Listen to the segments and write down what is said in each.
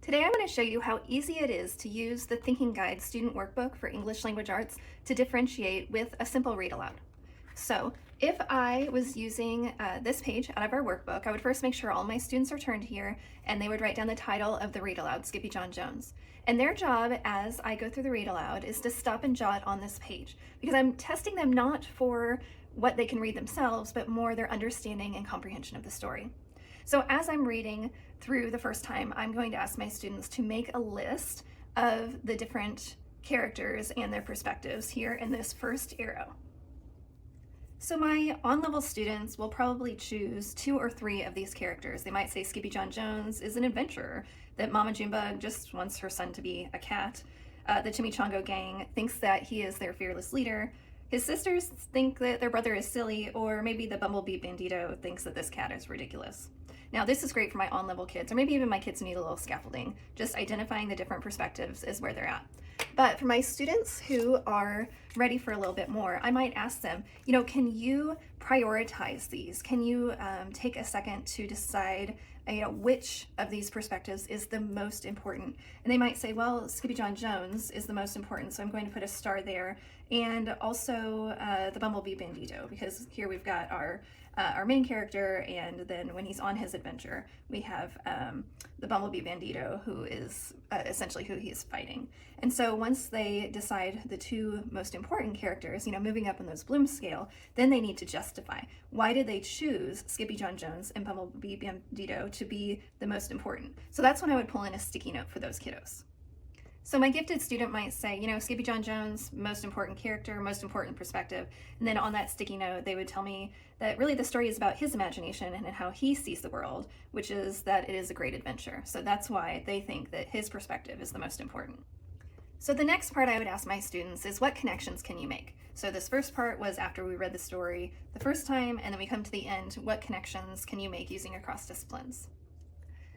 Today I'm going to show you how easy it is to use the Thinking Guide student workbook for English language arts to differentiate with a simple read aloud. So if I was using this page out of our workbook, I would first make sure all my students are turned here and they would write down the title of the read aloud, Skippyjon Jones. And their job as I go through the read aloud is to stop and jot on this page because I'm testing them not for what they can read themselves, but more their understanding and comprehension of the story. So as I'm reading through the first time, I'm going to ask my students to make a list of the different characters and their perspectives here in this first arrow. So my on-level students will probably choose 2 or 3 of these characters. They might say Skippyjon Jones is an adventurer, that Mama Junebug just wants her son to be a cat. The Chimichongo gang thinks that he is their fearless leader. His sisters think that their brother is silly, or maybe the Bumblebee Bandito thinks that this cat is ridiculous. Now this is great for my on-level kids, or maybe even my kids who need a little scaffolding. Just identifying the different perspectives is where they're at. But for my students who are ready for a little bit more, I might ask them, can you prioritize these? Can you take a second to decide which of these perspectives is the most important? And they might say, well, Skippyjon Jones is the most important, so I'm going to put a star there. And also the Bumblebee Bandito, because here we've got our main character, and then when he's on his adventure, we have the Bumblebee Bandito, who is essentially who he's fighting. And so once they decide the 2 most important characters, moving up in those Bloom scale, then they need to justify why did they choose Skippyjon Jones and Bumblebee Bandito to be the most important. So that's when I would pull in a sticky note for those kiddos. So my gifted student might say, Skippyjon Jones, most important character, most important perspective. And then on that sticky note, they would tell me that really the story is about his imagination and how he sees the world, which is that it is a great adventure. So that's why they think that his perspective is the most important. So the next part I would ask my students is, what connections can you make? So this first part was after we read the story the first time, and then we come to the end, what connections can you make using across disciplines?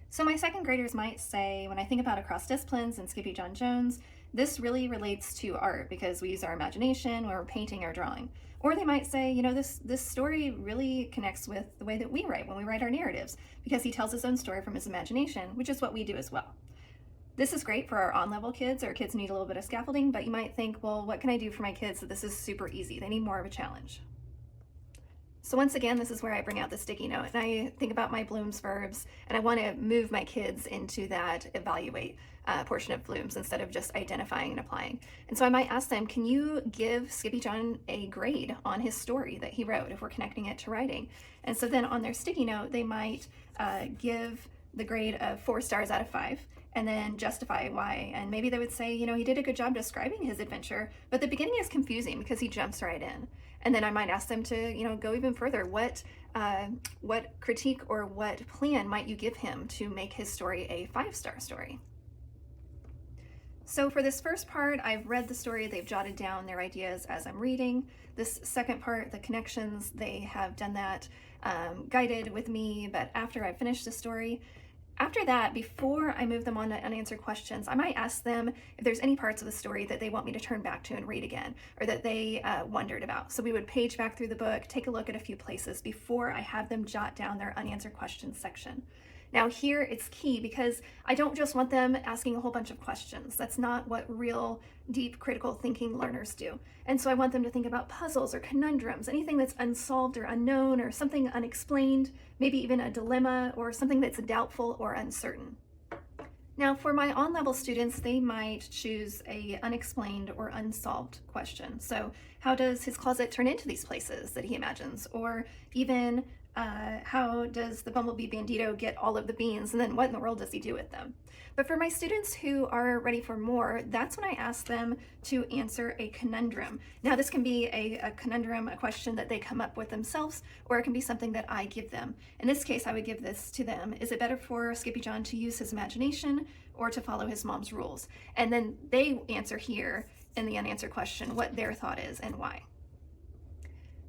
So my second graders might say, when I think about across disciplines and Skippyjon Jones, this really relates to art because we use our imagination when we're painting or drawing. Or they might say, this story really connects with the way that we write when we write our narratives, because he tells his own story from his imagination, which is what we do as well. This is great for our on-level kids or kids who need a little bit of scaffolding, but you might think, well, what can I do for my kids so this is super easy? They need more of a challenge. So once again, this is where I bring out the sticky note and I think about my Bloom's verbs, and I want to move my kids into that evaluate portion of Bloom's instead of just identifying and applying. And so I might ask them, can you give Skippyjon a grade on his story that he wrote if we're connecting it to writing? And so then on their sticky note, they might give the grade of 4 stars out of 5 and then justify why. And maybe they would say, he did a good job describing his adventure, but the beginning is confusing because he jumps right in. And then I might ask them to, go even further. What critique or what plan might you give him to make his story a 5-star story? So for this first part, I've read the story, they've jotted down their ideas as I'm reading. This second part, the connections, they have done that guided with me, but after I finish the story. After that, before I move them on to unanswered questions, I might ask them if there's any parts of the story that they want me to turn back to and read again, or that they wondered about. So we would page back through the book, take a look at a few places before I have them jot down their unanswered questions section. Now here it's key because I don't just want them asking a whole bunch of questions. That's not what real deep critical thinking learners do. And so I want them to think about puzzles or conundrums, anything that's unsolved or unknown or something unexplained, maybe even a dilemma or something that's doubtful or uncertain. Now for my on-level students, they might choose a unexplained or unsolved question. So how does his closet turn into these places that he imagines? Or even how does the Bumblebee Bandito get all of the beans, and then what in the world does he do with them? But for my students who are ready for more, that's when I ask them to answer a conundrum. Now this can be a conundrum, a question that they come up with themselves, or it can be something that I give them. In this case, I would give this to them. Is it better for Skippyjon to use his imagination or to follow his mom's rules? And then they answer here in the unanswered question what their thought is and why.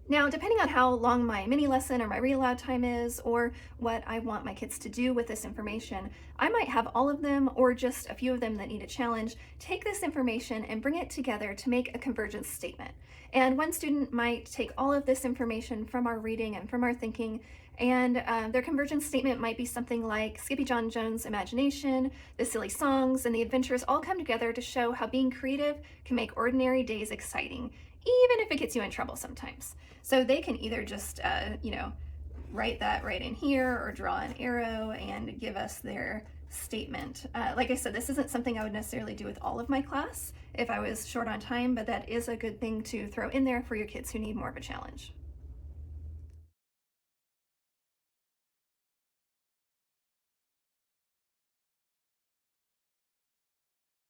Now, depending on how long my mini lesson or my read aloud time is, or what I want my kids to do with this information, I might have all of them or just a few of them that need a challenge take this information and bring it together to make a convergence statement. And one student might take all of this information from our reading and from our thinking And their convergence statement might be something like Skippy John Jones' imagination, the silly songs, and the adventures all come together to show how being creative can make ordinary days exciting, even if it gets you in trouble sometimes. So they can either just, write that right in here or draw an arrow and give us their statement. Like I said, this isn't something I would necessarily do with all of my class if I was short on time, but that is a good thing to throw in there for your kids who need more of a challenge.